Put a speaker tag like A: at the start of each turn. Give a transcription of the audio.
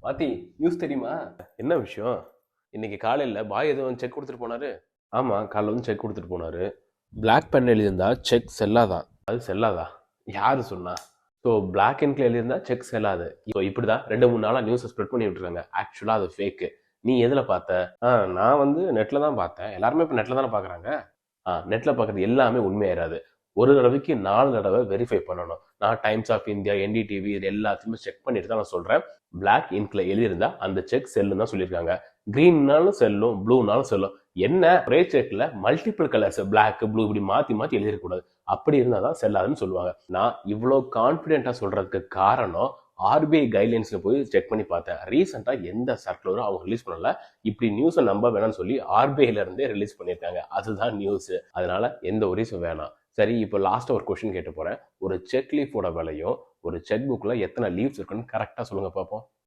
A: பாத்தி, நியூஸ் தெரியுமா?
B: என்ன விஷயம்? இன்னைக்கு காலையில பாய் ஏதோ செக் கொடுத்துட்டு போனாரு.
A: ஆமா, காலைல வந்து செக் கொடுத்துட்டு போனாரு.
B: பிளாக் பென் எழுதியிருந்தா செக் செல்லாதான்.
A: அது செல்லாதா? யாரு சொன்னா? ஸோ பிளாக் இன்க்ல எழுதியிருந்தா செக் செல்லாது. ஸோ இப்படிதான் 2-3 நாளா நியூஸை ஸ்ப்ரெட் பண்ணி விட்டுருக்காங்க. ஆக்சுவலா அது ஃபேக்கு. நீ எதுல பார்த்த? நான் வந்து நெட்ல தான் பார்த்தேன். எல்லாருமே இப்போ நெட்ல தானே பார்க்குறாங்க. நெட்ல பார்க்கறது எல்லாமே உண்மையாயிராது. ஒரு தடவைக்கு 4 தடவை வெரிஃபை பண்ணணும். நான் டைம்ஸ் ஆஃப் இந்தியா, என்டிடிவி இது எல்லாத்தையுமே செக் பண்ணிட்டு தான் நான் சொல்றேன். பிளாக் இன்க்ல எழுதியிருந்தா அந்த செக் செல்லுன்னு தான் சொல்லியிருக்காங்க. கிரீன்னாலும் செல்லும், ப்ளூனாலும் செல்லும். என்ன ஒரே செக்ல மல்டிபிள் கலர்ஸ் பிளாக், ப்ளூ இப்படி மாத்தி மாத்தி எழுதிடக்கூடாது. அப்படி இருந்தாதான் செல்லாதுன்னு சொல்லுவாங்க. நான் இவ்வளோ கான்பிடென்ட்டா சொல்றதுக்கு காரணம் ஆர்பிஐ கைட்லைன்ஸ்ல போய் செக் பண்ணி பார்த்தேன். ரீசெண்டா எந்த சர்க்குலரும் அவங்க ரிலீஸ் பண்ணல. இப்படி நியூஸை நம்ப வேணாம்னு சொல்லி ஆர்பிஐல இருந்தே ரிலீஸ் பண்ணியிருக்காங்க. அதுதான் நியூஸ். அதனால எந்த ஒரீஸும் வேணாம். சரி, இப்போ லாஸ்ட்டாக ஒரு கொஸ்டின் கேட்டு போறேன். ஒரு செக் லீஃபோட விலையும் ஒரு செக் புக்ல எத்தனை லீவ்ஸ் இருக்குன்னு கரெக்டாக சொல்லுங்க பார்ப்போம்.